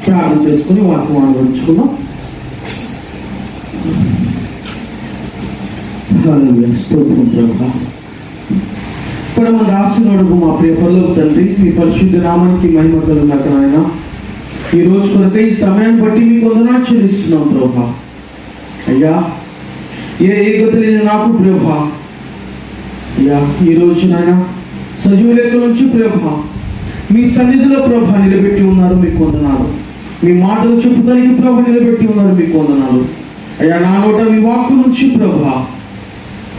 ప్రార్థన చేసుకుని వాక్యం అనుభవించుకున్నాం. స్తోత్రం ప్రభా. పరమ దాసునుడు మా ప్రియ పరలోక తండ్రి, మీ పరిశుద్ధ నామానికి మహిమ కలుగుగాక నాయన. ఈ రోజు కొరకై ఈ సమయాన్ని బట్టి మీకు వందనాలు చెల్లిస్తున్నాం ప్రభా. అయ్యా, ఏ గతి లేని నాకు ప్రభా, అయ్యా ఈ రోజు నాయన సజీవ లెక్క నుంచి ప్రభా మీ సన్నిధిలో ప్రభా నిలబెట్టి ఉన్నారు, మీకు వందనాలు. మీ మాటలు చెప్పుతానికి ప్రభా నిలబెట్టి ఉన్నారు, మీకు వందనాలు. అయ్యా, నా నోట మీ వాక్కు నుంచి ప్రభా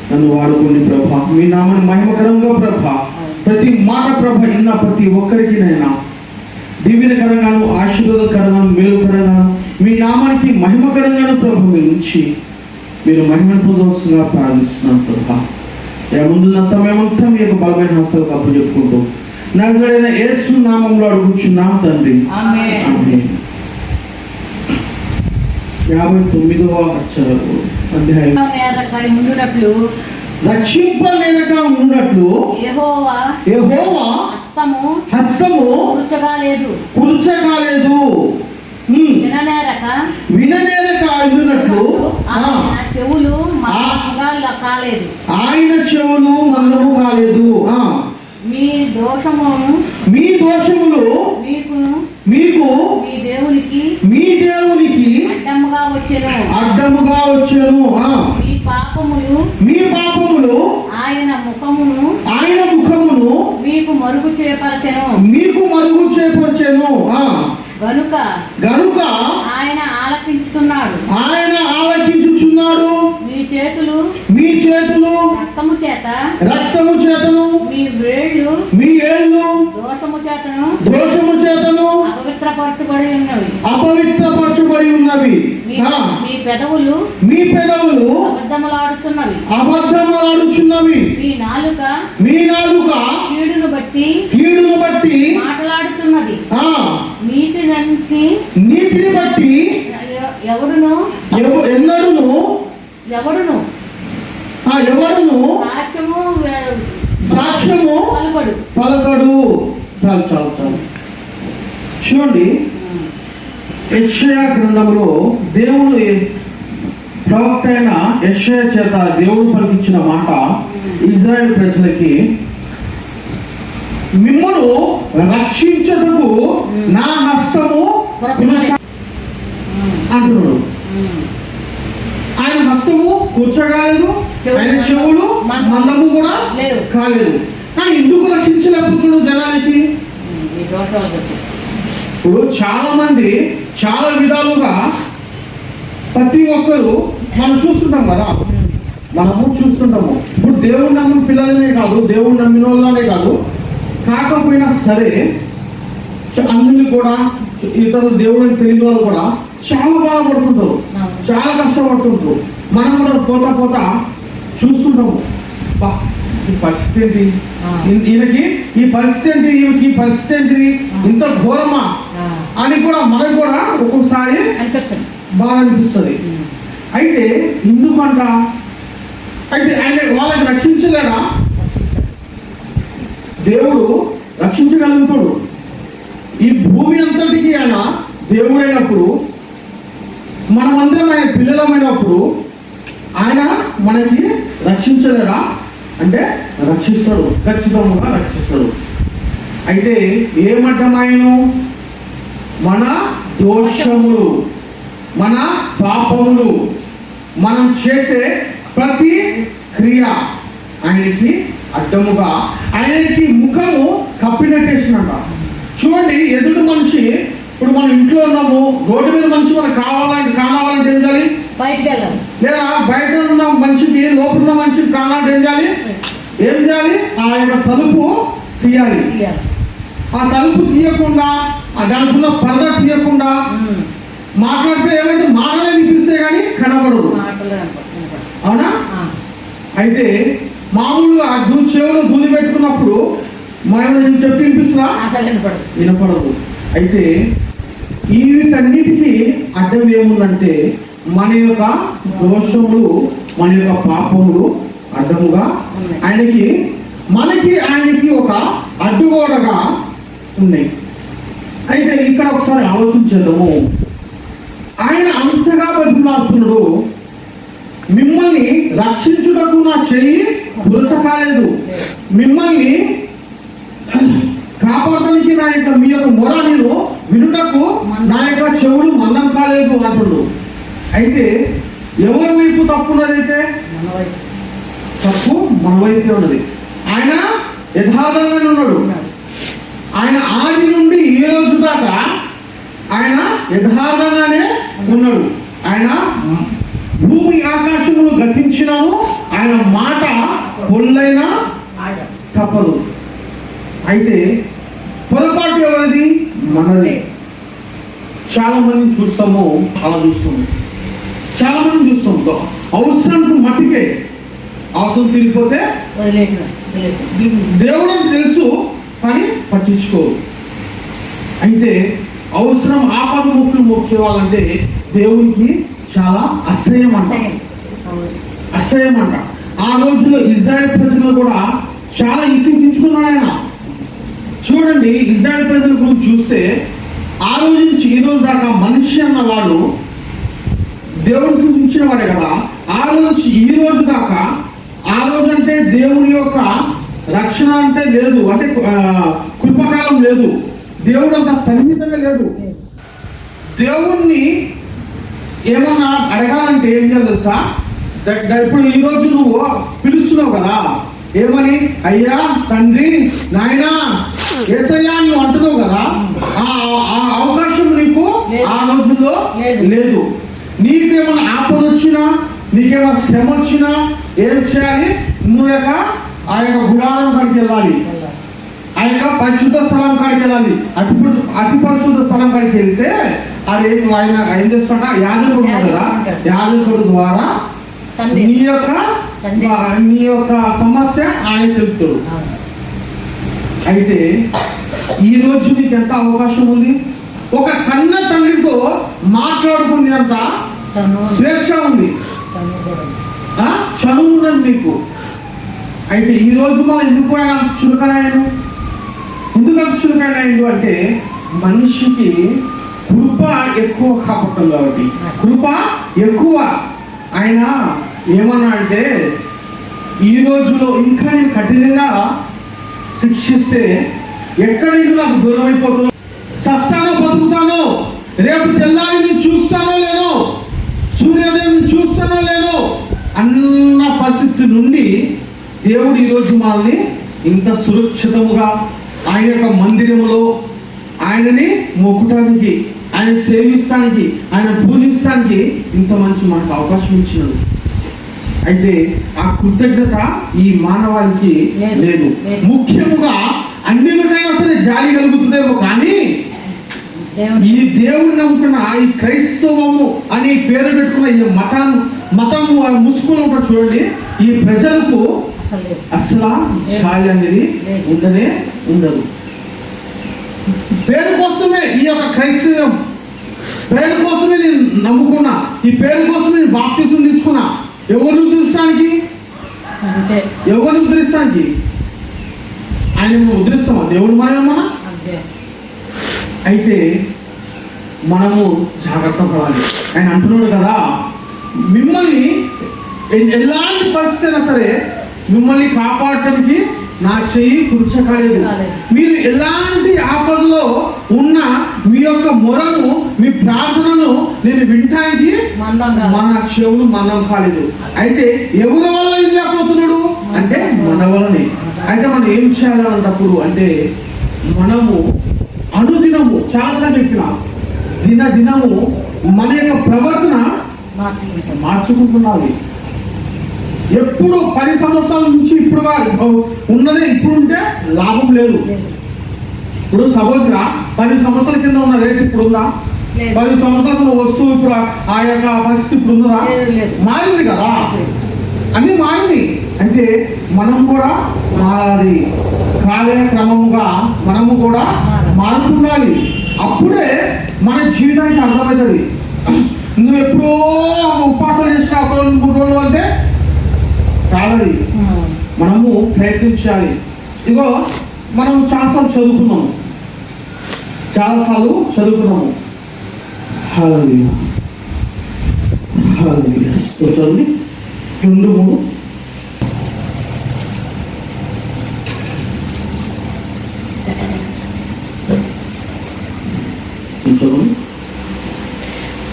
నన్ను వాడుకోండి ప్రభా. మీ నామాన్ని మహిమకరంగా ప్రభా ప్రతి మాట ప్రభా ఇన్న ప్రతి ఒక్కరికి నైనా దీవెనకరంగాను, ఆశీర్వాదకరంగాను, మేలుకరంగాను, మీ నామానికి మహిమకరంగాను ప్రభు మీ నుంచి మీరు మహిమను పొందవలసిందిగా ప్రార్థిస్తున్నాను ప్రభా. ముందున్న సమయం అంతా మీ యొక్క బలమైన హస్తాలకు అప్పచెప్పుకుంటూ నజరేయుడైన యేసు నామంలో అడుగుచున్నాం తండ్రి, ఆమేన్. 59వ అధ్యాయం. రక్షింపలేనక ఉన్నట్లు యెహోవా హస్తము కూర్చగాలేదు, విననేరక ఆయన చెవులు మందము కాలేదు. మీ దోషములు మీకు మీ దేవునికి అడ్డముగా వచ్చెను. మీ పాపములు ఆయన ముఖమును మీకు మరుగు చేపరచెను. గనుక ఆయన ఆలకించుచున్నాడు. మీ చేతులు రక్తము చేతను మీ వేళ్ళు దోషము చేతను అపవిత్రపరచబడి ఉన్నవి. మీ పెదవులు అబద్ధములాడుచున్నవి. మీ నాలుక కీడును బట్టి మాట్లాడుచున్నది. నీతిని బట్టి ఎవడును సాక్ష్యము పలకడు. చాలు చూడండి, యెషయా గ్రంథంలో దేవుడు ప్రవక్త అయిన యెషయా చేత దేవుడు పలికించిన మాట ఇజ్రాయెల్ ప్రజలకి, మిమ్మను రక్షించుటకు నా హస్తము అంటున్నాడు. ఆయన హస్తము కూర్చోగాలేదు, ఆయన చెవులు మందము కూడా కాలేదు. కానీ ఎందుకు రక్షించలేకపోతున్నాడు జనానికి? ఇప్పుడు చాలా మంది చాలా విధాలుగా ప్రతి ఒక్కరు మనం చూస్తుంటాం కదా, మనము చూస్తుంటాము. ఇప్పుడు దేవుడు నమ్మిన పిల్లలనే కాదు, దేవుడు నమ్మిన వాళ్ళనే కాదు, కాకపోయినా సరే అన్నిలు కూడా ఇతరులు దేవుడిని తెలియని వాళ్ళు కూడా చాలా బాధపడుతుంటారు, చాలా కష్టపడుతుంటారు. మనం కూడా పోతా చూస్తుంటాము, ఈ పరిస్థితి ఏంటి, ఈయనకి ఈ పరిస్థితి ఏంటి, ఈయనకి ఈ పరిస్థితి ఏంటి, ఇంత ఘోరమా అని కూడా మనకు కూడా ఒక్కొక్కసారి బాగా అనిపిస్తుంది. అయితే ఎందుకంట, అయితే ఆయన వాళ్ళని రక్షించలేడా? దేవుడు రక్షించగలుగుతాడు. ఈ భూమి అంతటికి ఆయన దేవుడైనప్పుడు, మనమందరం ఆయన పిల్లలమైనప్పుడు ఆయన మనకి రక్షించలేడా అంటే రక్షిస్తాడు, ఖచ్చితంగా రక్షిస్తాడు. అయితే ఏమడ్డమాయను? మన దోషములు, మన పాపములు, మనం చేసే ప్రతి క్రియ ఆయనకి అడ్డముగా, ఆయనకి ముఖము కప్పినట్టేసినట్ట. చూడండి, ఎదుటి మనిషి, ఇప్పుడు మనం ఇంట్లో ఉన్నాము, రోడ్డు మీద మనిషి మనకు కావాలంటే ఏం చేయాలి? బయటకు వెళ్ళాలి. లేదా బయట ఉన్న మనిషికి, లోపల ఉన్న మనిషికి కావాలంటే ఏం చేయాలి? ఆ యొక్క తలుపు తీయాలి. ఆ తలుపు తీయకుండా, దానికి ఉన్న పరద తీయకుండా మాట్లాడితే ఏమంటే మాటలు వినిపిస్తే కానీ కనబడదు, అవునా? అయితే మామూలుగా చెవులు దూది పెట్టుకున్నప్పుడు మనం చెప్పి వినిపిస్తుందా? వినపడదు. అయితే వీటన్నిటికీ అడ్డం ఏముందంటే మన యొక్క దోషములు, మన యొక్క పాపములు అడ్డముగా ఆయనకి ఒక అడ్డుగోడగా ఉన్నాయి. అయితే ఇక్కడ ఒకసారి ఆలోచించేద్దాము. ఆయన అంతగా బతిమాలుతున్నాడు, మిమ్మల్ని రక్షించుటకు నా చెయ్యి గురచకాలేదు, మిమ్మల్ని కాపాడడానికి నా యొక్క మీ యొక్క మొర నేను వినుటకు నా యొక్క చెవులు మందం కాలేదు అంటుడు. అయితే ఎవరి వైపు తప్పు ఉన్నదైతే తప్పు మన వైపే ఉన్నది. ఆయన యథార్థంగానే ఉన్నాడు. ఆయన ఆది నుండి ఈ రోజు దాకా ఆయన యథార్థంగానే ఉన్నాడు. ఆయన భూమి ఆకాశములు గతించినాము, ఆయన మాట పొల్లైనా తప్పదు. అయితే పొరపాటు ఎవరిది? మనది. చాలా మందిని చూస్తాము, చాలా మంది చూస్తాం. అవసరానికి మట్టికే, అవసరం తిరిగిపోతే దేవుడు తెలుసు కానీ పట్టించుకోరు. అయితే అవసరం ఆపద ముక్కులు మొక్కేవాళ్ళంటే దేవునికి చాలా అసహ్యం అంట. ఆ రోజుల్లో ఇజ్రాయెల్ ప్రజలు కూడా చాలా ఇసుకించుకున్నాడు ఆయన. చూడండి, ఇజ్రాయెల్ ప్రజల గురించి చూస్తే ఆ రోజు నుంచి ఈ రోజు దాకా మనిషి అన్నవాడు దేవుడు సూచించిన వాడే కదా. ఆ రోజు నుంచి ఈ రోజు దాకా, ఆ రోజు అంటే దేవుని యొక్క రక్షణ అంటే లేదు, అంటే కృపకాలం లేదు, దేవుడు అంత సన్నిహితంగా లేడు. దేవుణ్ణి ఏమన్నా అడగాలంటే ఏం చేయాలి తెలుసా? ఇప్పుడు ఈ రోజు నువ్వు పిలుస్తున్నావు కదా, ఏమని? అయ్యా, తండ్రి, నాయనా, యేసయ్యా నువ్వు అంటున్నావు కదా. ఆ అవకాశం నీకు ఆ రోజుల్లో లేదు. నీకేమైనా ఆపద వచ్చినా, నీకేమైనా శ్రమ వచ్చినా ఏం చేయాలి? నువ్వు ఆ యొక్క గుడారం కాడికి వెళ్ళాలి, ఆ యొక్క పరిశుద్ధ స్థలం కాడికి వెళ్ళాలి. అతి పరిశుద్ధ స్థలం కాడికి వెళ్తే అది ఆయన ఏం చేస్తాడ? యాజకుడు కదా, యాజకుడు ద్వారా నీ యొక్క సమస్య ఆయన తెలుపుతాడు. అయితే ఈ రోజు నీకు ఎంత అవకాశం ఉంది? ఒక కన్న తండ్రితో మాట్లాడుకునేంత స్వేచ్ఛ ఉంది, చనువు ఉన్నది నీకు. అయితే ఈ రోజు మనం ఎందుకు ఆయన చులకనాయను? ఎందుకు అంత చులకనాయను అంటే మనిషికి కృప ఎక్కువ కాపట్టం కాబట్టి, కృప ఎక్కువ. ఆయన ఏమన్నా అంటే ఈ రోజులో ఇంకా నేను కఠినంగా శిక్షిస్తే ఎక్కడ నాకు దూరం అయిపోతాను, సస్తానో బతుకుతానో, రేపు తెల్లారి నేను చూస్తానో లేనో, సూర్యోదయం చూస్తానో లేనో అన్న పరిస్థితి నుండి దేవుడు ఈరోజు మనల్ని ఇంత సురక్షితముగా ఆయన యొక్క మందిరములో ఆయనని మొక్కటానికి, ఆయన సేవిస్తానికి, ఆయన పూజిస్తానికి ఇంత మంచి మనకు అవకాశం ఇచ్చినాడు. అయితే ఆ కృతజ్ఞత ఈ మానవాళికి లేదు. ముఖ్యముగా అన్నిటికైనా సరే జాలి కలుగుతుందేమో, కానీ ఈ దేవుడిని నమ్ముకున్న ఈ క్రైస్తవము అని పేరు పెట్టుకున్న ఈ మతం ముసుకులు ఉంటారు చూడండి, ఈ ప్రజలకు అసలు జాలి అనేది ఉండదు. పేరు కోసమే ఈ యొక్క క్రైస్తవం, పేరు కోసమే నేను నమ్ముకున్నా, ఈ పేరు కోసమే నేను బాప్తిజం తీసుకున్నా. ఎవరిని ఉద్ధరిస్తానికి? ఆయన ఉద్ధరిస్తామా? దేవుడు మన. అయితే మనము జాగ్రత్త పడాలి. ఆయన అంటున్నాడు కదా, మిమ్మల్ని ఎలాంటి పరిస్థితి అయినా సరే మిమ్మల్ని కాపాడటానికి నా చెయ్యి కుర్చకాలేదు. మీరు ఎలాంటి ఆపదలో ఉన్న మీ యొక్క మొరను, మీ ప్రార్థనను నేను వినటానికి మన చెవులు మందం కాలేదు. అయితే ఎవరి వల్ల ఇవ్వకపోతున్నాడు అంటే మన వల్లనే. అయితే మనం ఏం చేయాలన్నప్పుడు అంటే మనము అనుదినము, చాలాసార్లు చెప్పిన దినము మన యొక్క ప్రవర్తన మార్చుకుంటున్నాలి. ఎప్పుడు 10 సంవత్సరాల నుంచి ఇప్పుడు ఉన్నదే ఇప్పుడు ఉంటే లాభం లేదు. ఇప్పుడు సపోజ్గా 10 సంవత్సరాల కింద ఉన్న రేట్ ఇప్పుడు ఉందా? 10 సంవత్సరాల వస్తువు ఇప్పుడు ఆ యొక్క పరిస్థితి ఇప్పుడు ఉందా? మారింది కదా, అన్ని మారింది. అంటే మనం కూడా మారాలి, కాలక్రమముగా మనము కూడా మారుతుండాలి. అప్పుడే మన జీవితానికి అర్థమవుతుంది. నువ్వు ఎప్పుడో ఉపవాసాలు చేసిన 1-3 రోజులు అంటే కావాలి. మనము ప్రయత్నించాలి. ఇగో మనం చాలాసార్లు చాలాసార్లు చదువుకున్నాము. హల్లెలూయా హల్లెలూయా. చదువుని 2:3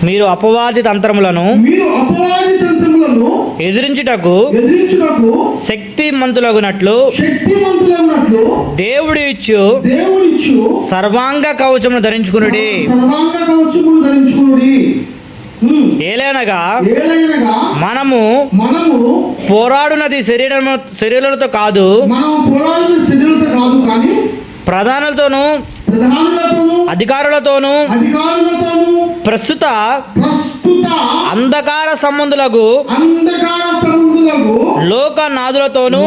మీరు అపవాది తంత్రములను ఎదిరించుటకు శక్తిమంతులగునట్లు దేవుడు ఇచ్చు సర్వాంగ కవచమును ధరించుకునుడి. ఏలైనగా మనము పోరాడునది శరీరాలతో కాదు, ప్రధానులతోనూ అధికారులతోనూ ప్రస్తుత అంధకార సంబంధులకు లోకనాథులతోనూ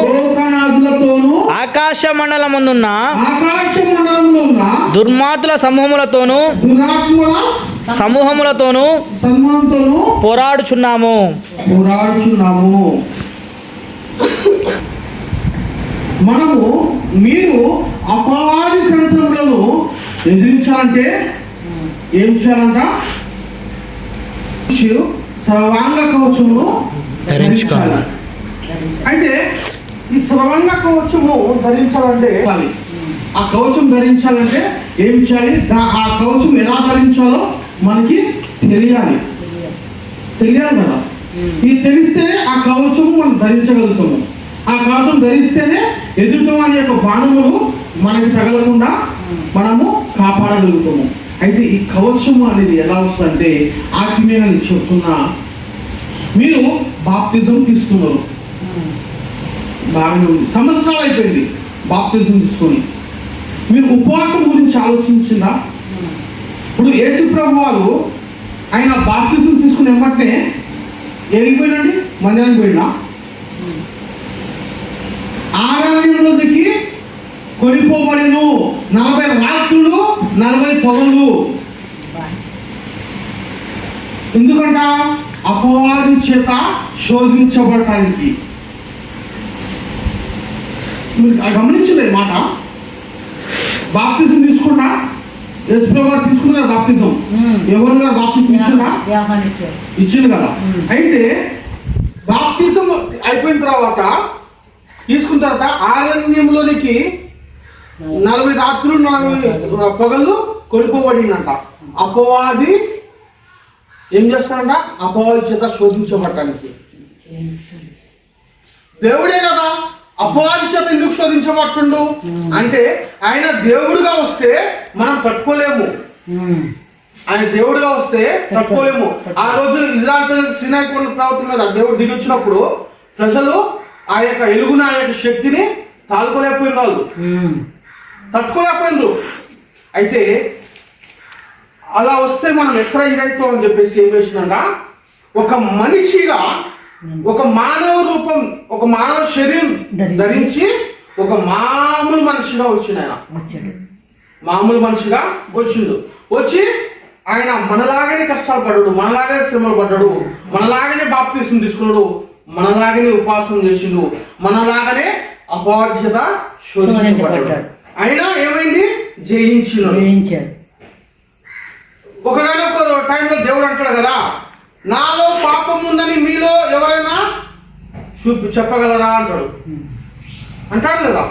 ఆకాశ మండలమున్న దుర్మాతుల సమూహములతోనూ పోరాడుచున్నాము. మనము మీరు అపవాది తంత్రములను ఎదిరించాలంటే ఏం చేయాలంట? సర్వాంగ కవచమును ధరించుకోవాలి. అయితే ఈ సర్వాంగ కవచము ధరించాలంటే, ఆ కవచం ధరించాలంటే ఏం చేయాలి? ఆ కవచం ఎలా ధరించాలో మనకి తెలియాలి కదా. ఇది తెలిస్తేనే ఆ కవచము మనం ధరించగలుగుతాము. ఆ కవచం ధరిస్తేనే ఎదుర్కోవాని యొక్క బాణములు మనకి తగలకుండా మనము కాపాడగలుగుతాము. అయితే ఈ కవచము అనేది ఎలా వస్తుందంటే, ఆత్మీయంగా నేను చెప్తున్నా, మీరు బాప్తిజం తీసుకున్నారు, బాగానే ఉంది, సంవత్సరాలు అయిపోయింది బాప్తిజం తీసుకొని. మీరు ఉపవాసం గురించి ఆలోచించిందా? ఇప్పుడు యేసు ప్రభు వారు ఆయన బాప్తిజం తీసుకుని ఏమంటే ఎరిగిపోయినండి, మందిరానికి పోయినా, ఆరాధనలోనికి కొనిపోబడెను 40 రాత్రులు 40 పగలు. ఎందుకంట? అపవాది చేత శోధించబడటానికి. గమనించలే మాట. బాప్తిజం తీసుకున్నా, యేసు గారు తీసుకున్నారు బాప్తిజం. ఎవరు గారు బాప్తిజం ఇచ్చింది కదా. అయితే బాప్తిజం అయిపోయిన తర్వాత, తీసుకున్న తర్వాత ఆరణ్యంలోనికి 40 రాత్రులు 40 పగళ్ళు కొనుక్కోబడినంట. అపవాది ఏం చేస్తాడంట? అపవాది చేత శోధించబడటానికి. దేవుడే కదా అపవాది చేత ఎందుకు శోధించబడుతుండు అంటే, ఆయన దేవుడుగా వస్తే మనం పట్టుకోలేము. ఆయన దేవుడుగా వస్తే తట్టుకోలేము. ఆ రోజు ఇజ్రాయెల్ ప్రజలు సీనాయి కొండ పర్వతం మీద దేవుడు దిగి వచ్చినప్పుడు ప్రజలు ఆ యొక్క ఎలుగున ఆ యొక్క శక్తిని తాలుకోలేకపోయిన వాళ్ళు, తట్టుకోలేకపోయినరు. అయితే అలా వస్తే మనం ఎక్కడ ఇదైతాం అని చెప్పేసి ఏం చేసినాక, ఒక మనిషిగా, ఒక మానవ రూపం, ఒక మానవ శరీరం ధరించి ఒక మామూలు మనిషిగా వచ్చిండు. ఆయన మామూలు మనిషిగా వచ్చిండు. వచ్చి ఆయన మనలాగానే కష్టాలు పడ్డాడు, మనలాగానే శ్రమలు పడ్డాడు, మనలాగానే బాప్తిసం తీసుకున్నాడు, మనలాగానే ఉపవాసం చేసిండు, మనలాగానే అపవాది చేత శోధించబడ్డాడు. అయినా ఏమైంది? జయించాడు. ఒకగానొక టైంలో దేవుడు అంటాడు కదా, నాలో పాపం ఉందని మీలో ఎవరైనా చెప్పగలరా అంటాడు. అంటాడు కదా,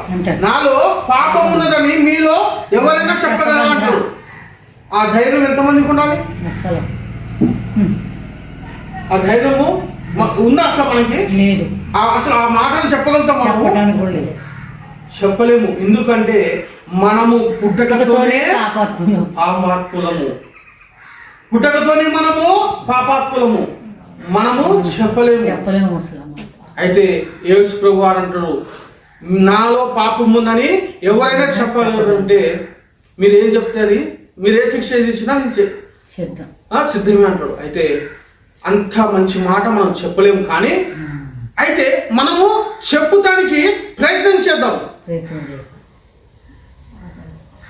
నాలో పాపం ఉన్నదని మీలో ఎవరైనా చెప్పగలరా అంటాడు. ఆ ధైర్యం ఎంతమందికి ఉండాలి? ఆ ధైర్యము ఉందా అసలు మనకి? అసలు ఆ మాటలు చెప్పగలుగుతాం మనము? చెప్పలేము. ఎందుకంటే మనము పుట్టకతోనే పాపాత్ములము, పుట్టకతోనే మనము పాపాత్ములము, మనము చెప్పలేము. అయితే యేసు ప్రభు వారు అంటారు, నాలో పాపం ఉందని ఎవరైనా చెప్పగలరంటే మీరు ఏం చెప్తే అది, మీరు ఏ శిక్ష ఇచ్చినా నేను సిద్ధమే అంటాడు. అయితే అంత మంచి మాట మనం చెప్పలేము, కానీ అయితే మనము చెప్పుతానికి ప్రయత్నం చేద్దాం.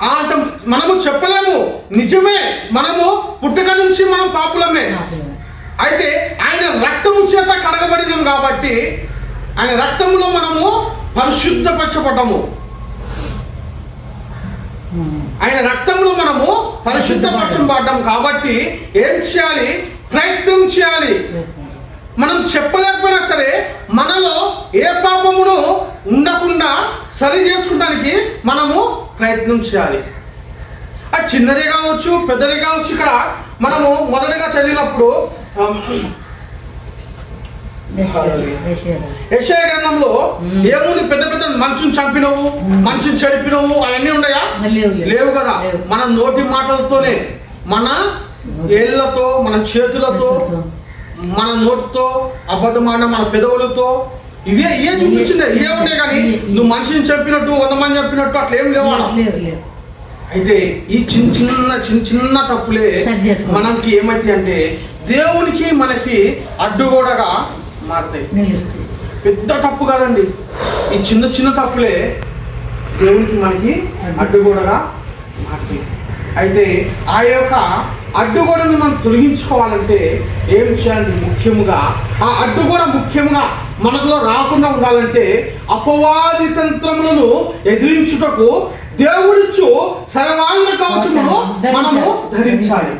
అంత మనము చెప్పలేము, నిజమే, మనము పుట్టక నుంచి మనం పాపులమే. అయితే ఆయన రక్తము చేత కడగబడినాం కాబట్టి, ఆయన రక్తములో మనము పరిశుద్ధపరచబడ్డాము. ఆయన రక్తంలో మనము పరిశుద్ధపరచబడ్డాం కాబట్టి ఏం చేయాలి? ప్రయత్నం చేయాలి. మనం చెప్పలేకపోయినా సరే మనలో ఏ పాపమును ఉండకుండా సరి చేసుకోవడానికి మనము ప్రయత్నం చేయాలి. అది చిన్నదే కావచ్చు, పెద్దదే కావచ్చు. ఇక్కడ మనము మొదటగా చదివినప్పుడు యెషయా గ్రంథంలో ఏముంది? పెద్ద పెద్ద మనుషుని చంపినవు, మనుషుని చెడిపినవు, అవన్నీ ఉన్నాయా? లేవు కదా. మన నోటి మాటలతోనే, మన ఏళ్లతో, మన చేతులతో, మన నోటితో అబద్ధమాట, మన పెదవులతో ఇవే చూపించింది. ఇవే ఉన్నాయి కానీ నువ్వు మనిషిని చెప్పినట్టు 100 మంది చెప్పినట్టు అట్లా ఏం లేవు. అయితే ఈ చిన్న తప్పులే మనకి ఏమైతాయి అంటే దేవునికి మనకి అడ్డుగోడగా మారుతాయి. పెద్ద తప్పు కాదండి, ఈ చిన్న తప్పులే దేవునికి మనకి అడ్డుగోడగా మారుతాయి. అయితే ఆ యొక్క అడ్డుగోడని మనం తొలగించుకోవాలంటే ఏం చేయాలంటే ముఖ్యముగా ఆ అడ్డుగోడ ముఖ్యంగా మనలో రాకుండా ఉండాలంటే అపవాది తంత్రములను ఎదిరించుటకు దేవుడిచ్చు సర్వాంగ కవచమును మనము ధరించాలి.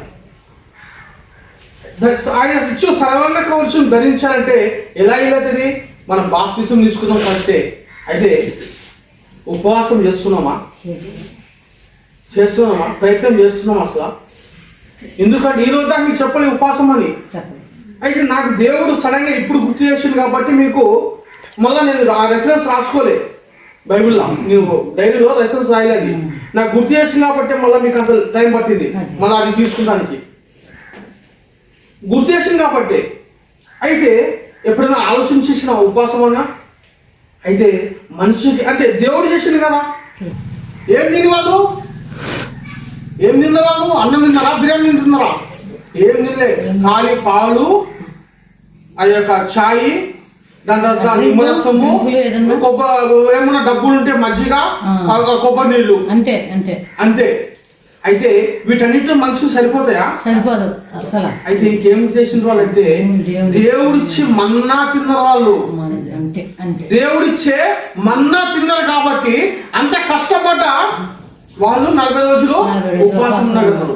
ఆయన ఇచ్చు సర్వాంగ కవచం ధరించాలంటే ఎలా అవుతుంది? మనం బాప్తిసం తీసుకుందాం కంటే. అయితే ఉపవాసం చేస్తున్నామా? ప్రయత్నం చేస్తున్నాం అసలు? ఎందుకంటే ఈ రోజు దాకా మీకు చెప్పలే ఉపవాసం అని. అయితే నాకు దేవుడు సడన్ గా ఇప్పుడు గుర్తు చేసింది కాబట్టి మీకు మళ్ళీ నేను ఆ రెఫరెన్స్ రాసుకోలే. బైబిల్లో నువ్వు డైరీలో రెఫరెన్స్ రాయలేదు. నాకు గుర్తు చేసింది కాబట్టి మళ్ళీ మీకు అంత టైం పట్టింది మళ్ళీ అది తీసుకుంటానికి. గుర్తు చేసింది కాబట్టి. అయితే ఎప్పుడైనా ఆలోచించేసిన ఉపవాసం అన్నా? అయితే మనిషికి అంటే దేవుడు చేసింది కదా. ఏం తిని వాళ్ళు? ఏం తిన్నారు? అన్నం తిన్నారా? బిర్యానీ తిన్నారా? ఏం తినలే. ఖాళీ పాలు, ఆ యొక్క ఛాయ్, దాని తర్వాత నిమ్మరసము, ఏమన్నా డబ్బులు ఉంటే మజ్జిగ, కొబ్బరి నీళ్లు, అంతే అంతే అంతే. అయితే వీటన్నిటిలో మనుషులు సరిపోతాయా? సరిపోదు అసలు. అయితే ఇంకేం చేసిన వాళ్ళు అంటే దేవుడిచ్చి మన్నా తిన్నారు వాళ్ళు. దేవుడిచ్చే మన్నా తిన్నారు కాబట్టి అంత కష్టపడ్డ వాళ్ళు 40 రోజులు ఉపవాసం ఉన్నారు.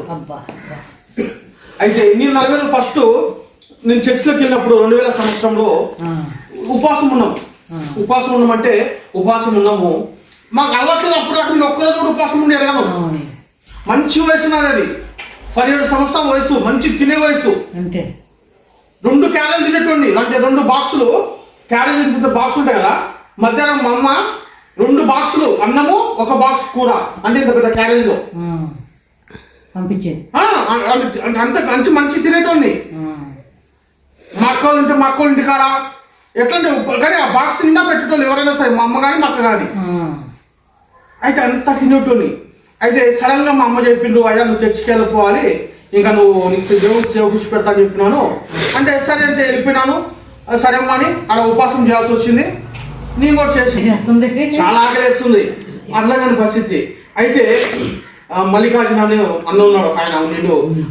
అయితే నేను 40 రోజులు ఫస్ట్ నేను చర్చిలోకి వెళ్ళినప్పుడు 2000 సంవత్సరంలో ఉపవాసం ఉన్నాం. ఉపవాసం ఉన్నామంటే ఉపవాసం ఉన్నాము. మాకు అలవాట్లేదు. అప్పుడు అక్కడ ఒక్కరోజు కూడా ఉపవాసం ఉండి ఎరగను. మంచి వయసు నాది, అది 17 సంవత్సరాల వయసు, మంచి తినే వయసు. 2 క్యారేజ్ తినేటోండి. అంటే 2 బాక్సులు క్యారేజ్ తింటే బాక్స్ ఉంటాయి కదా. మధ్యాహ్నం మా అమ్మ 2 బాక్సులు అన్నము, 1 బాక్స్ కూర, అంటే ఇంత పెద్ద క్యారేజ్ లో పంపించేది. అంత మంచి తినేటోండి. మా అక్క ఉంటే మా అక్క ఇంటి కాడ ఎట్లంటే కానీ ఆ బాక్స్ నిండా పెట్టేటోళ్ళు ఎవరైనా సరే, మా అమ్మ కానీ మా అక్క కానీ. అయితే అంత తినేటోని. అయితే సడన్ గా మా అమ్మ చెప్పిండు, అయ్యా నువ్వు చర్చికి వెళ్ళిపోవాలి, ఇంకా నీకు దేవుడు సేవ కృషి పెడతా అని చెప్పినాను. అంటే సరే అంటే వెళ్ళిపోయినాను. సరే అమ్మా అని అలా ఉపవాసం చేయాల్సి వచ్చింది. నేను కూడా చేసి చాలా ఆకలిస్తుంది. అర్థం కాని పరిస్థితి. అయితే మల్లికార్జున అనే అన్న ఉన్నాడు, ఆయన ఉండి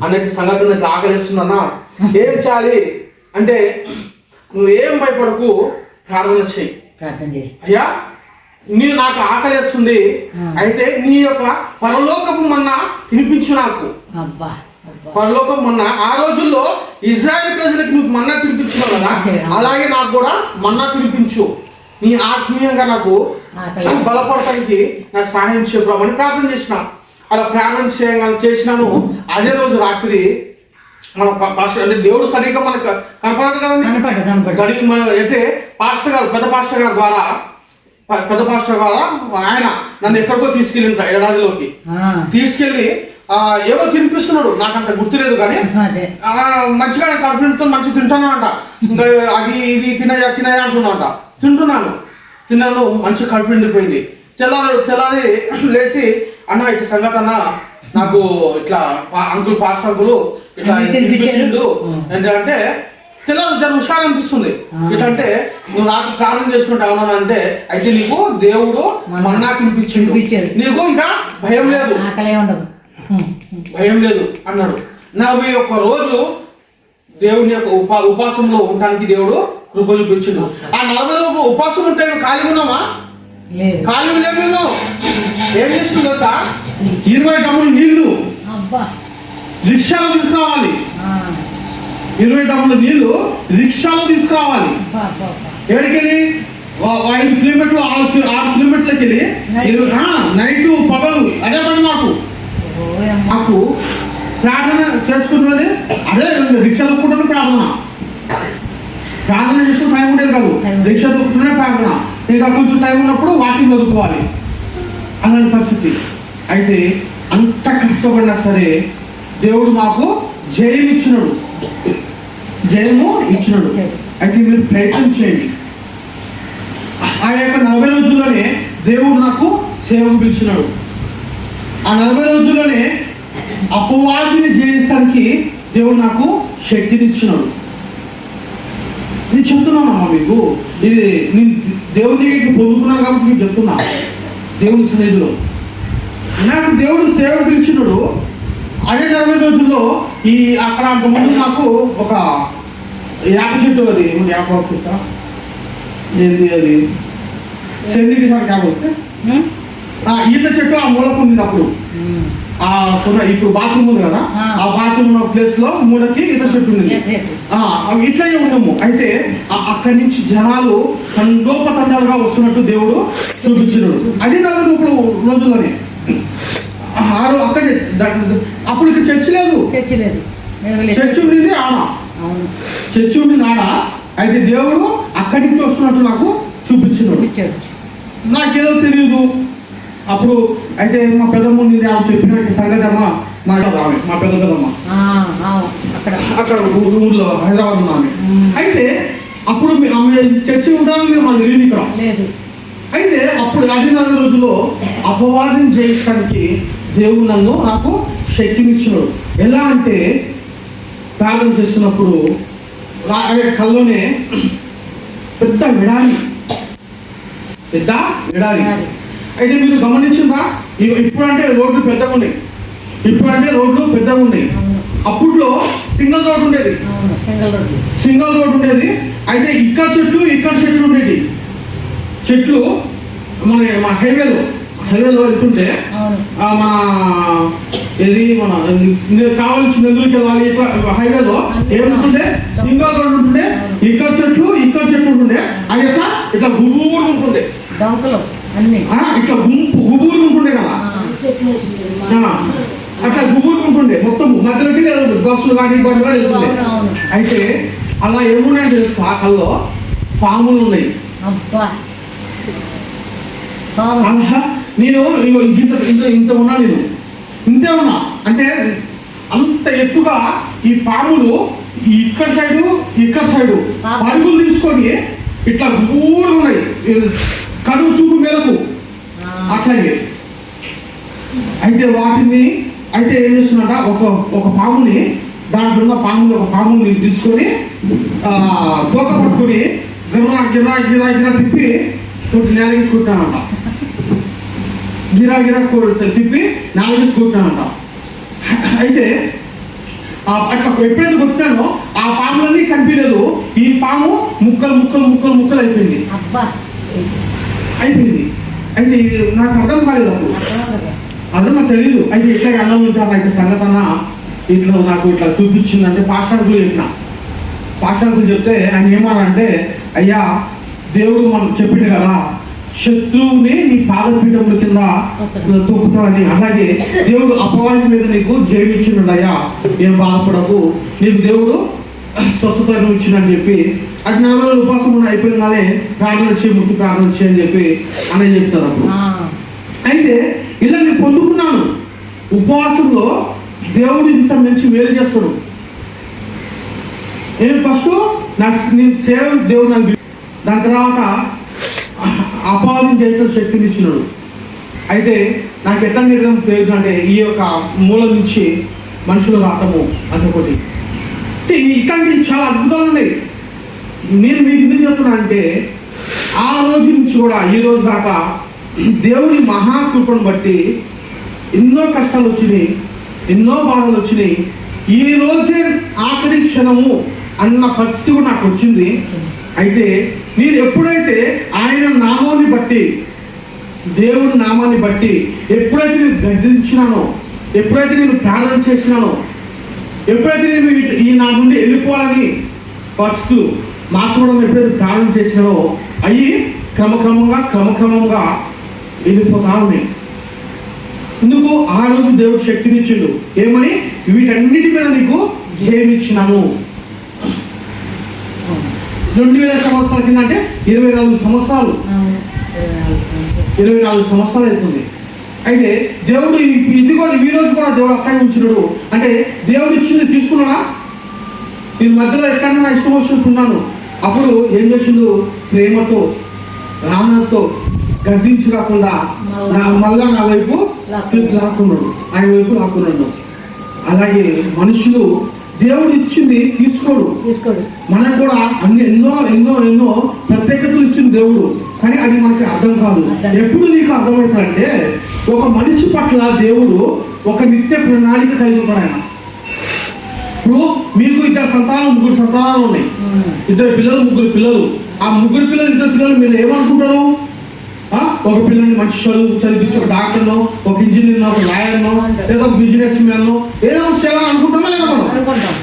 అన్నకి సంగతి ఇట్లా ఆకలిస్తుందన్నా ఏం చేయాలి అంటే నువ్వు ఏం భయపడకు, ప్రార్థన చేయి. అయ్యా నాకు ఆకలిస్తుంది, అయితే నీ యొక్క పరలోకపు మన్నా తినిపించు నాకు. పరలోకం మన్నా ఆ రోజుల్లో ఇజ్రాయెల్ ప్రజలకు నువ్వు మన్నా తినిపించినావు కదా, అలాగే నాకు కూడా మన్నా తినిపించు. నీ ఆత్మీయంగా నాకు బలపడటానికి నాకు సహాయం చేయమని ప్రార్థన చేసిన. అలా ప్రార్థన చేసినాను. అదే రోజు రాత్రి మన పాస్టర్ అంటే దేవుడు సరిగ్గా మనకు కనపడదు కదండి. మన అయితే పాస్టర్ గారు, పెద్ద పాస్టర్ గారి ద్వారా ఆయన నన్ను ఎక్కడికో తీసుకెళ్ళి ఎడారిలోకి తీసుకెళ్ళి ఏమో తినిపిస్తున్నాడు. నాకంత గుర్తులేదు కానీ మంచిగా కడుపుతో మంచి తింటాను అంట. ఇంకా అది ఇది తినయా అంటున్నా. తిన్నాను, మంచి కడుపు నిండిపోయింది. తెల్లారి లేచి అన్న ఇట్లా సంగతి అన్న, నాకు ఇట్లా అంకుల్ పాస్టర్ అంకులు ఇట్లా తినిపించిండు అంటే తెల్లారి జర హుషారు అనిపిస్తుంది. ఇట్లంటే నువ్వు నాకు ప్రార్థన చేసుకుంటావు అంటే, అయితే నీకు దేవుడు మన్నా తినిపించిండు, నీకు ఇంకా భయం లేదు అన్నాడు. 41 రోజు దేవుని యొక్క ఉపాసంలో ఉండడానికి దేవుడు కృప చూపించిండు. ఆ 40 రోజులు ఉపాసం ఉంటే ఖాళీ ఉన్నామా? ఖాళీ లేము. ఏం చేస్తుందో సార్ 20 డబ్బులు నీళ్లు అబ్బా రిక్షాలో తీసుకురావాలి. ఆ, 20 డబ్బులు నీళ్లు రిక్షాలో తీసుకురావాలి. అబ్బా, అబ్బా, అబ్బా. ఎక్కడికెళ్ళి 5 కిలోమీటర్లు 6 కిలోమీటర్లకి వెళ్ళి నైట్ పగలు అదే పని మాకు. ఓయమ్మ. మాకు ప్రార్థన చేసుకుంటున్నది అదే రిక్షా తొక్కుంటున్న ప్రార్థన చేసుకుని టైం ఉండేది కాదు. రిక్షా తొక్కుతున్న ప్రార్థన, ఇంకా కొంచెం టైం ఉన్నప్పుడు వాకింగ్ చదువుకోవాలి. అలాంటి పరిస్థితి. అయితే అంత కష్టపడినా సరే దేవుడు మాకు జయం ఇచ్చినాడు, జయము ఇచ్చినాడు. అయితే మీరు ప్రయత్నం చేయండి. ఆ యొక్క 40 రోజుల్లోనే దేవుడు నాకు సేవకు పిలిచినాడు. ఆ 40 రోజుల్లోనే అపవాదిని జయించడానికి దేవుడు నాకు శక్తినిచ్చినాడు. నేను చెప్తున్నానమ్మా మీకు, ఇది నేను దేవుని దగ్గరికి పొందుకున్నాను కాబట్టి మీకు చెప్తున్నా. దేవుని సన్నిధిలో నాకు దేవుడు సేవ పిలిచినాడు. అదే 40 రోజుల్లో అక్కడ అంతకుముందు నాకు ఒక యాప చెట్టు, అది యాప చెట్టు ఏంటి అది సెందికి యాప ఈత చెట్టు ఆ మూలకు ఉంది. అప్పుడు ఇప్పుడు బాత్రూమ్ ఉంది కదా, ఆ బాత్రూమ్ ఉన్న ప్లేస్ లో మూలకి ఈత చెట్టు ఉంది. ఇట్లాగే ఉన్నాము. అయితే అక్కడి నుంచి జనాలు తండోపతండాలుగా వస్తున్నట్టు దేవుడు చూపించినాడు. అది 40 రోజుల్లోనే అక్కడే. అప్పుడు ఇక్కడ చర్చి లేదు, చర్చి ఉండింది ఆడ, చర్చి ఉండింది ఆడ. అయితే దేవుడు అక్కడి నుంచి వస్తున్నట్టు నాకు చూపించినాడు. నాకేదో తెలియదు అప్పుడు. అయితే మా పెద్దమ్మ ఉండింది, ఆమె చెప్పినట్టు సంగతి అమ్మ మా పెద్ద పెద్దమ్మ అక్కడ ఊర్లో హైదరాబాద్ ఉన్నాను. అయితే అప్పుడు ఆమె చర్చి ఉండాలని మేము మనకు తెలియదు ఇక్కడ. అయితే అప్పుడు 40 రోజుల్లో అపవాదిని జయించడానికి దేవుడు నాకు శక్తినిచ్చినాడు. ఎలా అంటే ప్రార్థన చేస్తున్నప్పుడు కల్లోనే పెద్ద విడాలి. అయితే మీరు గమనించిందా, ఇప్పుడంటే రోడ్లు పెద్దగా ఉన్నాయి, అప్పట్లో సింగిల్ రోడ్ ఉండేది. అయితే ఇక్కడ చెట్లు ఉండేది. చెట్లు మన హైవేలో వెళ్తుంటే కావాల్సిన ఎదురుకి వెళ్ళాలి. ఇట్లా హైవేలో ఏముంటుండే సింగిల్ రోడ్ ఉంటుండే, ఇక్కడ చెట్లు ఉంటుండే. అది ఇట్లా గుబూరు ఉంటుండే, ఇట్లా గుబూరు ఉంటుండే కదా, అట్లా గుబూరు ఉంటుండే మొత్తం. మధ్యలోకి బస్సులు కానీ బండి కూడా వెళ్తుండే. అయితే అలా ఏమున్నాయంటే శాఖల్లో పాములు ఉన్నాయి. నేను ఇంత ఉన్నా, నేను ఇంతే ఉన్నా అంటే అంత ఎత్తుగా ఈ పాములు ఇక్కడ సైడు పరుగులు తీసుకొని ఇట్లా ఊరు ఉన్నాయి, కడుగు చూపు మేరకు అట్లాగే. అయితే వాటిని ఏం చేస్తున్నట, ఒక పాముని, దాంట్లో ఉన్న ఒక పాముని తీసుకొని తోక పట్టుకొని గిరా తిప్పి నేలగించుకుంటానంట. గిరా తిప్పి నేలగించుకుంటానంట. అయితే అట్లా ఎప్పుడైతే కొట్టానో ఆ పాములన్నీ కనిపించలేదు. ఈ పాము ముక్కలు అయిపోయింది. అయితే నాకు అర్థం కాలేదు, అప్పుడు నాకు తెలియదు. అయితే ఇట్లా అన్నం ఉంటాను. అయితే సంగతన ఇట్లా నాకు ఇట్లా చూపించిందంటే పాస్టర్కు చెప్తే ఆయన ఏమన్నారంటే, అయ్యా దేవుడు మనం చెప్పిండు కదా, శత్రువుని నీ పాదపీఠముల కింద తొక్కుతావని. అలాగే దేవుడు అపవాది మీద నీకు జయమిచ్చినాడు. అయ్యా ఏం బాధపడకు, నీకు దేవుడు స్వస్థతను ఇచ్చినని చెప్పి, అది 40 రోజులు ఉపాసం అయిపోయినానే ముక్తి ప్రార్థన చేయని చెప్పి అనే చెప్తారు. అప్పుడు అయితే ఇలా నేను పొందుకున్నాను. ఉపవాసంలో దేవుడు ఇంత మంచి మేలు చేస్తాడు. నేను ఫస్ట్ నేను సేవ దేవుడు నాకు, దాని తర్వాత అపవాదం చేసిన శక్తిని ఇచ్చినాడు. అయితే నాకు ఎట్లా నిర్ణయం ప్రయోజనం అంటే ఈ యొక్క మూలం నుంచి మనుషులు రావటము అదొకటి. ఇట్లాంటి చాలా అద్భుతాలు ఉన్నాయి. నేను మీకు ఎందుకు చెప్తున్నా అంటే ఆ రోజు నుంచి కూడా ఈ రోజు దాకా దేవుని మహాకృపను బట్టి ఎన్నో కష్టాలు వచ్చినాయి, ఎన్నో బాధలు వచ్చినాయి. ఈ రోజే ఆఖరి క్షణము అన్న పరిస్థితి కూడా నాకు వచ్చింది. అయితే నేను ఎప్పుడైతే ఆయన నామాన్ని బట్టి దేవుడి నామాన్ని బట్టి ఎప్పుడైతే నేను గర్జించినానో, ఎప్పుడైతే నేను ప్రార్థన చేసినానో, ఎప్పుడైతే నేను ఈ నా నుండి వెళ్ళిపోవాలని ఫస్ట్ మార్చుకోవడం ఎప్పుడైతే ప్రార్థన చేసినానో అవి క్రమక్రమంగా వెళ్ళిపోతా ఉన్నాయి. ఎందుకు? ఆ రోజు దేవుడు శక్తినిచ్చిండు. ఏమని? వీటన్నిటి మీద నీకు జయమిచ్చినాను. 2000 సంవత్సరాల కింద అంటే 24 సంవత్సరాలు 24 సంవత్సరాలు అవుతుంది. అయితే దేవుడు ఇది కూడా ఈ రోజు కూడా దేవుడు అక్కడే ఉంచినాడు. అంటే దేవుడు ఇచ్చింది తీసుకున్నాడా? నేను మధ్యలో ఎక్కడన్నా ఇష్టం వచ్చినట్టున్నాను. అప్పుడు ఏం చేసిండు? ప్రేమతో, రానంతో గర్దించి రాకుండా మళ్ళా నా వైపు లాక్కున్నాడు, ఆయన వైపు లాక్కున్నాడు. అలాగే మనుషులు దేవుడు ఇచ్చింది తీసుకోడు. మనకు కూడా ఎన్నో ప్రత్యేకతలు ఇచ్చింది దేవుడు, కానీ అది మనకి అర్థం కాదు. ఎప్పుడు నీకు అర్థమవుతుందంటే ఒక మనిషి పట్ల దేవుడు ఒక నిత్య ప్రణాళిక కలిగి ఉన్నాడు ఆయన. ఇప్పుడు మీకు 2 సంతానాలు 3 సంతానాలు ఉన్నాయి, 2 పిల్లలు 3 పిల్లలు. ఆ 3 పిల్లలు 2 పిల్లలు మీరు ఏమనుకుంటారు? ఒక పిల్లల్ని మంచి చదివించి ఒక డాక్టర్నో, ఒక ఇంజనీర్నో, ఒక లాయర్నో, లేదా ఒక బిజినెస్ మ్యాన్నో ఏదో చేయాలని అనుకుంటామా లేదా మనం?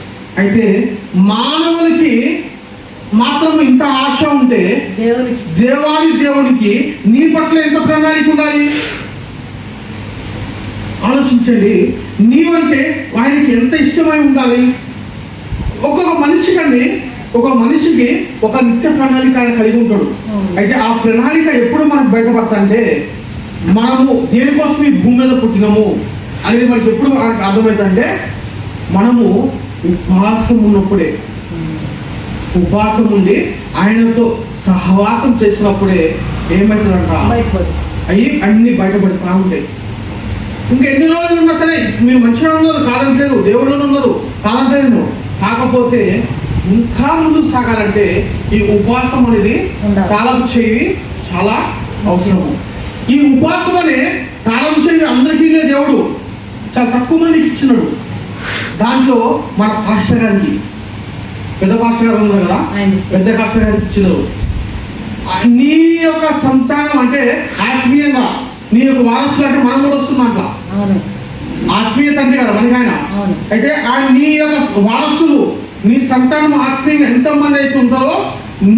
అయితే మానవులకి మాత్రం ఇంత ఆశ ఉంటే దేవునికి నీ పట్ల ఎంత ప్రణాళిక ఉండాలి ఆలోచించండి. నీవంటే ఆయనకి ఎంత ఇష్టమై ఉండాలి. ఒక మనిషికి ఒక నిత్య ప్రణాళిక ఆయన కలిగి ఉంటాడు. అయితే ఆ ప్రణాళిక ఎప్పుడు మనకు బయటపడతాంటే మనము దేనికోసం ఈ భూమి మీద పుట్టినాము అనేది మనకి ఎప్పుడు అర్థమవుతుందంటే మనము ఉపవాసం ఉన్నప్పుడే, ఉపవాసం ఉండి ఆయనతో సహవాసం చేసినప్పుడే ఏమవుతుందంట అవి అన్ని బయటపడుతూ ఉంటాయి. ఇంకా ఎన్ని రోజులు ఉన్నా సరే మీరు మంచిగా ఉన్నారు కాదంటలేదు, దేవుళ్ళు ఉన్నారు కాదంటలేదు. కాకపోతే ఇంకా ముందుకు సాగాలంటే ఈ ఉపవాసం అనేది తాళం చేయి చాలా అవసరము. ఈ ఉపవాసం అనే తాళం చేయి అందరికీ దేవుడు చాలా తక్కువ మందికి ఇచ్చినాడు. దాంట్లో మన పాస్టర్ గారికి, పెద్ద పాస్టర్ గారు ఉన్నారు కదా, పెద్ద పాస్టర్ గారికి ఇచ్చినారు. నీ యొక్క సంతానం అంటే ఆత్మీయంగా నీ యొక్క వారసులు అంటే మనం కూడా వస్తున్నాం అట్లా ఆత్మీయత అంటే కదా మనకి ఆయన. అయితే నీ యొక్క వారసులు, నీ సంతానం ఆత్మీయంగా ఎంతమంది అయితే ఉంటారో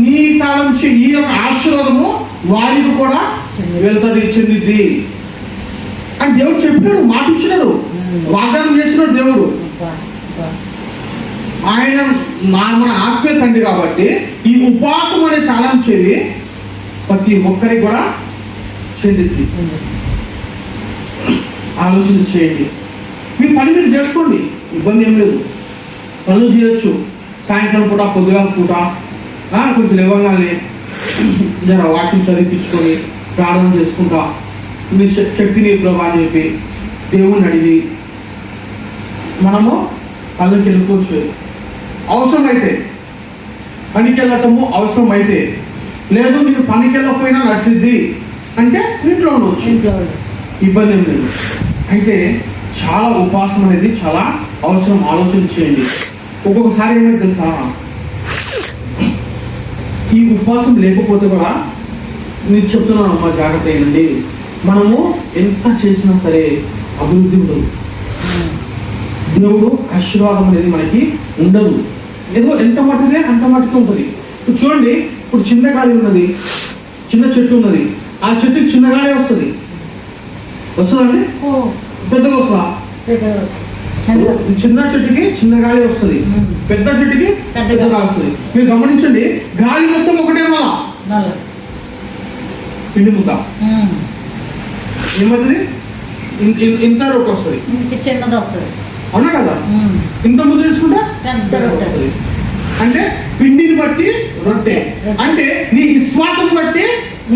నీ తాళం ఈ యొక్క ఆశీర్వాదము వారికి కూడా వెళ్తుంది, చెందిద్ది అని దేవుడు చెప్పినాడు, మాట ఇచ్చినాడు, వాగ్దానం చేసినాడు దేవుడు. ఆయన మన ఆత్మీయ తండ్రి కాబట్టి ఈ ఉపవాసం అనే తాళం చెవి ప్రతి ఒక్కరికి కూడా చెందిద్ది. ఆలోచన చేయండి. మీ పని మీరు చేసుకోండి, ఇబ్బంది ఏం లేదు. పనులు చేయొచ్చు. సాయంత్రం పూట, పొద్దుగాల పూట కొంచెం లేవగానే జర వాక్యం చదివించుకొని ప్రార్థన చేసుకుంటా మీ శక్తిని ప్రభా అని చెప్పి దేవుణ్ణి అడిగి మనము పనులకి వెళ్ళిపోవచ్చు. అవసరమైతే పనికి వెళ్ళటము అవసరం అయితే, లేదు మీరు పనికి వెళ్ళకపోయినా నడిచిద్ది అంటే ఇంట్లో ఉండవచ్చు, ఇబ్బంది ఏం లేదు. అయితే చాలా ఉపవాసం అనేది చాలా అవసరం. ఆలోచన చేయండి. ఒక్కొక్కసారి ఏమైనా తెలుసా, ఈ ఉపవాసం లేకపోతే కూడా నేను చెప్తున్నాను అమ్మా, జాగ్రత్త అయ్యండి. మనము ఎంత చేసినా సరే అభివృద్ధి ఉండదు, దేవుడు ఆశీర్వాదం అనేది మనకి ఉండదు. ఏదో ఎంత మట్టుకే అంత మట్టుకే ఉంటుంది. ఇప్పుడు చూడండి, ఇప్పుడు చిన్న గాలి ఉన్నది, చిన్న చెట్టు ఉన్నది, ఆ చెట్టుకి చిన్న గాలి వస్తుందండి, పెద్దగా వస్తుందా? చిన్న చెట్టుకి చిన్న గాలి వస్తుంది, పెద్ద చెట్టుకి పెద్ద గాలి వస్తుంది. మీరు గమనించండి, గాలి మొత్తం ఒకటే మళ్ళా పిండి ముద్ద ఏమవుతుంది, ఇంత రొట్టె వస్తుంది, అవునా కదా? ఇంత ముద్ద తీసుకుంటే వస్తుంది. అంటే పిండిని బట్టి రొట్టె, అంటే నీ విశ్వాసం బట్టి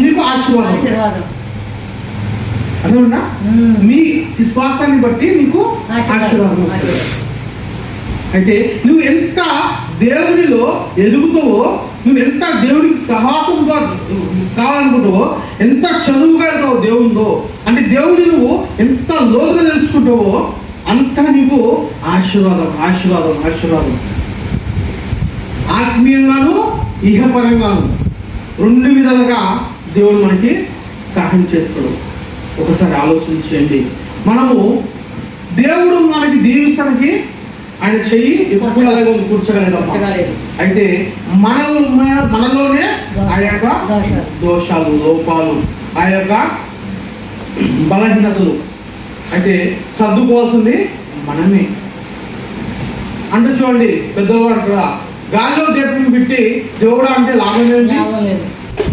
నీకు ఆశీర్వాదం. అర్థమన్నా? మీ విశ్వాసాన్ని బట్టి నీకు ఆశీర్వాదం వస్తుంది. అయితే నువ్వు ఎంత దేవునిలో ఎదుగుతావో, నువ్వు ఎంత దేవునికి సహాసంగా కావాలనుకుంటావో, ఎంత చదువుగా వెళ్తావో దేవునిలో, అంటే దేవుని నువ్వు ఎంత లోతుగా తెలుసుకుంటావో అంత నీకు ఆశీర్వాదం. ఆత్మీయంగాను ఇహపరంగాను 2 విధాలుగా దేవుడు మనకి సహాయం చేస్తాడు. ఒకసారి ఆలోచించండి. మనము దేవుడు మనకి దీవిస్తానికి ఆయన చెయ్యి ఎప్పుడు కూర్చోగలేదమ్మా. అయితే మనలోనే ఆ యొక్క దోషాలు, లోపాలు, ఆ యొక్క బలహీనతలు అయితే సర్దుకోవాల్సింది మనమే. అంటే చూడండి, పెద్దవాడు కూడా గాలిలో దీపం పెట్టి దేవుడా అంటే లాభం ఏంటి?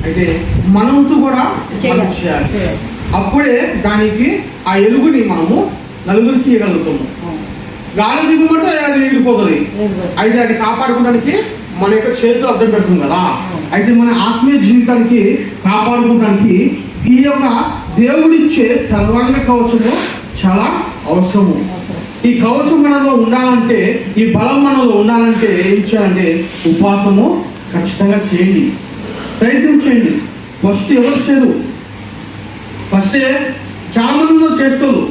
అయితే మనంతో కూడా మనం చేయాలి. అప్పుడే దానికి ఆ ఎలుగుని మనము నలుగురికి ఇవ్వగలుగుతాము. గాలి దిగుమంటే అది ఎగిరిపోతుంది. అయితే అది కాపాడుకోవడానికి మన యొక్క చేతితో అర్థం పెడుతుంది కదా. అయితే మన ఆత్మీయ జీవితానికి కాపాడుకోవడానికి ఈ యొక్క దేవుడిచ్చే సర్వాంగ కవచము చాలా అవసరము. ఈ కవచం మనలో ఉండాలంటే, ఈ బలం మనలో ఉండాలంటే ఏం చేయాలంటే ఉపవాసము ఖచ్చితంగా చేయండి, ప్రయత్నం చేయండి. ఫస్ట్ ఎవరు చేయరు, ఫస్టే చాలా మంది చేస్తారు.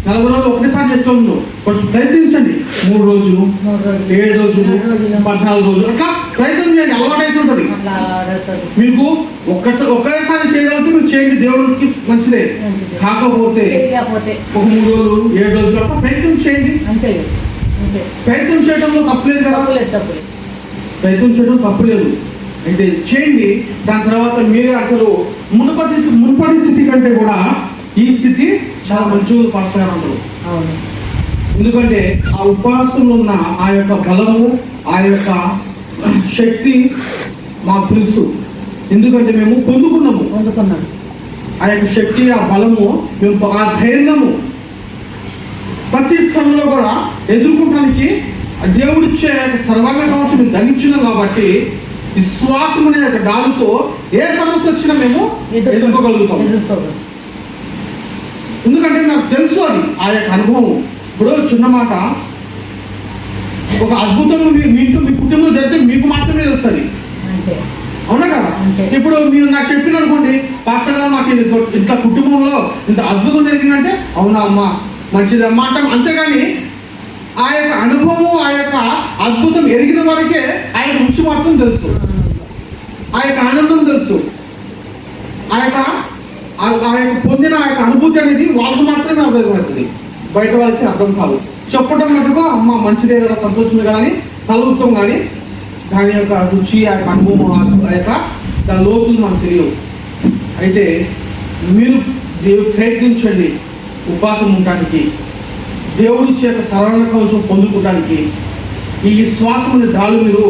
40 రోజులు ఒకటిసారి చేస్తున్నాను. ఫస్ట్ ప్రయత్నించండి. 3 రోజులు, 7 రోజులు, 14 రోజులు అట్లా ప్రయత్నం చేయండి. అలవాటు అవుతుంటది మీకు. ఒకేసారి చేయగలిగితే మీరు చేయండి, దేవుడికి మంచిదే. కాకపోతే ఒక 3 రోజులు, 7 రోజులు అట్లా ప్రయత్నం చేయండి. ప్రయత్నం చేయడంలో తప్పులేదు కదా, ప్రయత్నం చేయడం తప్పులేదు. అయితే చేయండి. దాని తర్వాత మీరే అంటారు మునుపటి స్థితి కంటే కూడా ఈ స్థితి చాలా మంచిగా పరచారు. ఎందుకంటే ఆ ఉపవాసంలో ఉన్న ఆ యొక్క బలము, ఆ యొక్క శక్తి మాకు తెలుసు. ఎందుకంటే మేము పొందుకున్నాము ఆ యొక్క శక్తి, ఆ బలము, మేము ఆ ధైర్యము ప్రతి స్థలంలో కూడా ఎదుర్కోవడానికి దేవుడిచ్చే సర్వాంగ కవచం మేము ధరించినాం. కాబట్టి విశ్వాసం అనే యొక్క డాలుతో ఏ సమస్య వచ్చినా మేము ఎదుర్కోగలుగుతాం. ఎందుకంటే నాకు తెలుసు అది, ఆ యొక్క అనుభవం. ఇప్పుడు చిన్న మాట, ఒక అద్భుతం మీ ఇంట్లో మీ కుటుంబంలో జరిగితే మీకు మాత్రమే తెలుస్తుంది, అవునా కదా? ఇప్పుడు మీరు నాకు చెప్పిన అనుకోండి, పాస్టర్ గారు నాకు ఇంత కుటుంబంలో ఇంత అద్భుతం జరిగిందంటే అవునా అమ్మా మంచిది అమ్మా అంటాం. అంతేగాని ఆ యొక్క అనుభవం, ఆ యొక్క అద్భుతం ఎరిగిన వరకే ఆ యొక్క రుచి మాత్రం తెలుసు, ఆ యొక్క ఆనందం తెలుసు, ఆ యొక్క పొందిన ఆ యొక్క అనుభూతి అనేది వాళ్ళకి మాత్రమే అర్థమవుతుంది, బయట వాళ్ళకి అర్థం కాదు. చెప్పడం మటుకు అమ్మ మంచిదే కదా, సంతోషమే కానీ కలుగుతాం, కానీ దాని యొక్క రుచి, ఆ యొక్క అనుభవం, ఆ యొక్క దాని లోతులు మనకు తెలియవు. అయితే మీరు ప్రయత్నించండి ఉపవాసం ఉండటానికి, దేవుడి చేత సరళ కవచం పొందుకోవడానికి, ఈ విశ్వాసం అనే డాలు మీరు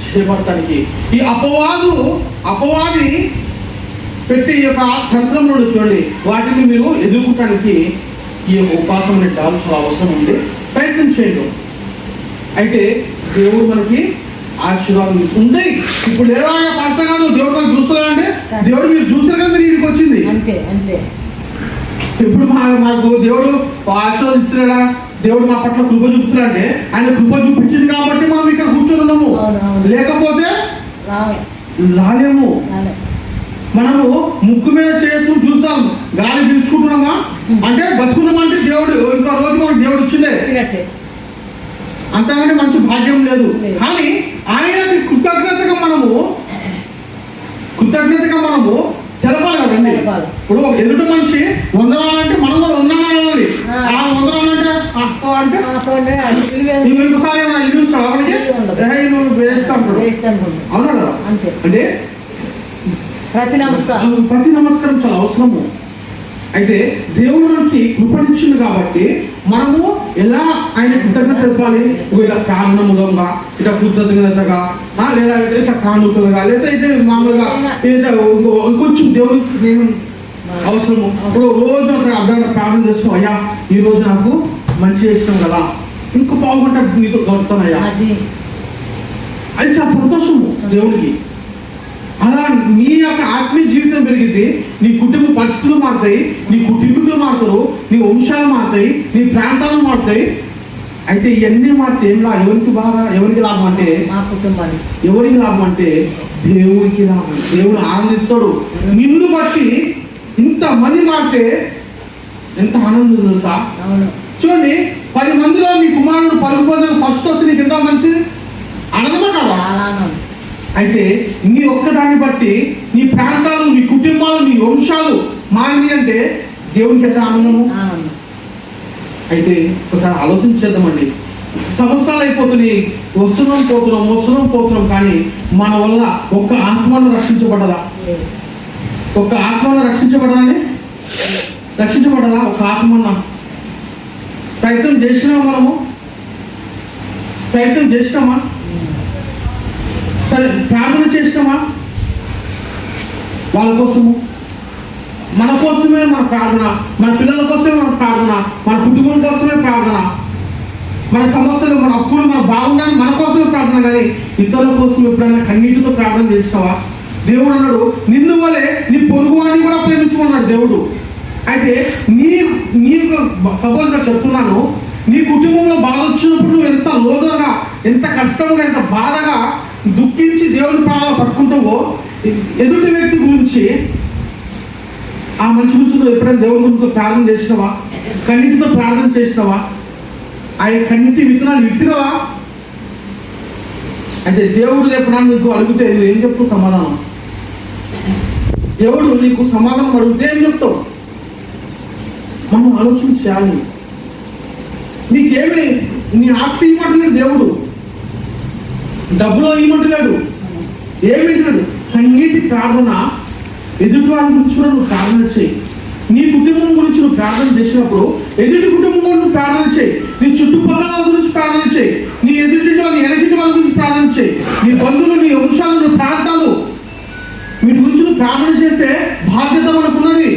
చేపడటానికి. ఈ అపవాది పెట్టి ఈ యొక్క తంత్రంలో చూడండి, వాటిని మీరు ఎదుర్కోవటానికి ఈ యొక్క ఉపవాసం అనే డాలు చాలా అవసరం ఉంది. ప్రయత్నం చేయండి. అయితే దేవుడు మనకి ఆశీర్వాదం ఉన్నాయి. ఇప్పుడు ఏమైనా పాస్టర్ గారు దేవుడు నాకు చూస్తున్నాడంటే దేవుడు మీరు చూసారు కదా, మీరు ఇంటికి వచ్చింది అంతే. ఇప్పుడు మాకు దేవుడు ఆశీర్వదిస్తున్నాడా, దేవుడు మా పట్ల కృప చూపుతున్నాడంటే ఆయన కృప చూపించింది కాబట్టి మనం ఇక్కడ కూర్చున్నాము. లేకపోతే రాలేము. మనము ముక్కు మీద చేసుకుని చూస్తాం, గాలి పీల్చుకుంటున్నామా అంటే బతుకున్నామంటే దేవుడు ఇంకో రోజు మనకు దేవుడు ఇచ్చిండే, అంతకంటే మంచి భాగ్యం లేదు. కానీ ఆయనకి కృతజ్ఞతగా మనము తెలపాలి కదండి. ఇప్పుడు ఎదుటి మనిషి వందనాలంటే మనం కూడా వందనాలి. ఆ వందనాలంటే అంటే ఇంకోసారి ఇల్లు ఇస్తాడు, నువ్వు వేస్తా అవునా కదా. అంటే ప్రతి నమస్కారం చాలా అవసరము. అయితే దేవుడు మనకి కృపనిచ్చింది కాబట్టి మనము ఎలా ఆయన కృతజ్ఞత తెలపాలి? ఇలా ప్రార్థన మూలంగా, ఇట్లా కృతజ్ఞతగా, లేదా ఇట్లా కానుకలుగా, లేదా అయితే మామూలుగా ఇంకొంచెం దేవుడి స్నేహం అవసరము. ఇప్పుడు రోజు అక్కడ అర్థంగా ప్రార్థన చేస్తాం, అయ్యా ఈ రోజు నాకు మంచి చేసినాం కదా, ఇంకో పావుగంట నీతో గడుపుతానయ్యా, అది చాలా సంతోషము దేవుడికి. అలా నీ యొక్క ఆత్మీయ జీవితం పెరిగింది, నీ కుటుంబ పరిస్థితులు మారుతాయి, నీ కుటుంబీకులు మారుతారు, నీ వంశాలు మారుతాయి, నీ ప్రాంతాలు మారుతాయి. అయితే ఇవన్నీ మారితే ఏం ఎవరికి లాభం అంటే మా కుటుంబానికి. ఎవరికి లాభం అంటే దేవుడికి లాభం. దేవుడు ఆనందిస్తాడు. నిన్ను బట్టి ఇంత మంది మారితే ఎంత ఆనందం తెలుసా? చూడండి, 10 మందిలో నీ కుమారుడు పరుగుపోతే ఫస్ట్ వస్తే నీకు ఎంత మంచిది, ఆనందమా కాదా? అయితే నీ ఒక్కదాన్ని బట్టి నీ ప్రాంతాలు, నీ కుటుంబాలు, నీ వంశాలు మారింది అంటే దేవునికి ఎంత ఆనందము. అయితే ఒకసారి ఆలోచించేద్దామండి. సంవత్సరాలు అయిపోతున్నాయి, వస్తున్నాం పోతున్నాం, కానీ మన వల్ల ఒక్క ఆత్మను రక్షించబడదా? ఒక్క ఆత్మను రక్షించబడదా అండి? రక్షించబడదా ఒక ఆత్మన్న? ప్రయత్నం చేసినామా? మనము ప్రయత్నం చేసినామా? సరే, ప్రార్థన చేసినామా? వాళ్ళ కోసము, మన కోసమే మన ప్రార్థన, మన పిల్లల కోసమే మన ప్రార్థన, మన కుటుంబం కోసమే ప్రార్థన, మన సమస్యలు, మన అప్పులు, మన బాగుండాలని మన కోసమే ప్రార్థన. కానీ ఇతరుల కోసం ఎప్పుడైనా కన్నీటితో ప్రార్థన చేస్తావా? దేవుడు అన్నాడు, నిన్ను వలె నీ పొరుగువాడిని కూడా ప్రేమించమన్నాడు దేవుడు. అయితే నీ సపోజ్గా చెప్తున్నాను, నీ కుటుంబంలో బాధ వచ్చినప్పుడు నువ్వు ఎంత లోతుగా, ఎంత కష్టంగా, ఎంత బాధగా దుఃఖించి దేవుని ప్రాణాలు పట్టుకుంటావో, ఎదుటి వ్యక్తి గురించి, ఆ మనిషి గురించి నువ్వు ఎప్పుడైనా దేవుని గురించి ప్రార్థన చేసినావా? కన్నీటితో ప్రార్థన చేసినావా? ఆ కన్నీటి విత్తనాలు విత్తినవా? అంటే దేవుడు రేపు నీకు అడిగితే నువ్వు ఏం చెప్తావు సమాధానం? దేవుడు నీకు సమాధానం అడిగితే ఏం చెప్తావు? మనం ఆలోచన చేయాలి. నీకేమి, నీ ఆస్తి ఇవ్వమంటున్నాడు దేవుడు, డబ్బులో ఇవ్వమంటున్నాడు, ఏమింటున్నాడు? కన్నీటి ప్రార్థన. ఎదుటి వాళ్ళ గురించి కూడా నువ్వు ప్రార్థన చేయి. నీ కుటుంబం గురించి నువ్వు ప్రార్థన చేసినప్పుడు ఎదుటి కుటుంబం గురించి నువ్వు ప్రార్థన చేయి. నీ చుట్టుపక్కల వాళ్ళ గురించి ప్రార్థన చేయి. నీ ఎదుటి వాళ్ళ ఎనకిటి వాళ్ళ గురించి ప్రార్థన చేయి. నీ బంధువులు, నీ వంశాలు, నీ ప్రాంతాలు, వీటి గురించి నువ్వు ప్రార్థన చేసే బాధ్యత మనకున్నది.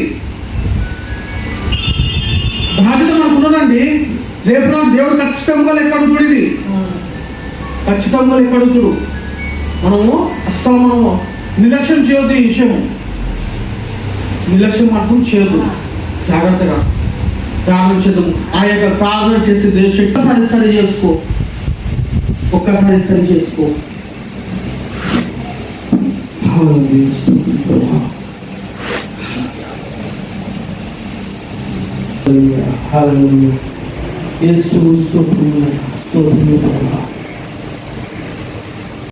బాధ్యత మనకున్నదండి. రేపు నాడు దేవుడు ఖచ్చితంగా లెక్కడుతుడు. ఇది ఖచ్చితంగా లెక్కడుతుడు. మనము నిర్లక్ష్యం చేయొద్దు. ఈ విషయము నిర్లక్ష్యం మాత్రం చేయొద్దు. జాగ్రత్తగా ప్రార్థన చేద్దాము. ఆ యొక్క ప్రార్థన చేసే దేవుడు ఒక్కసారి సరి చేసుకో. యేసు స్తోత్రము.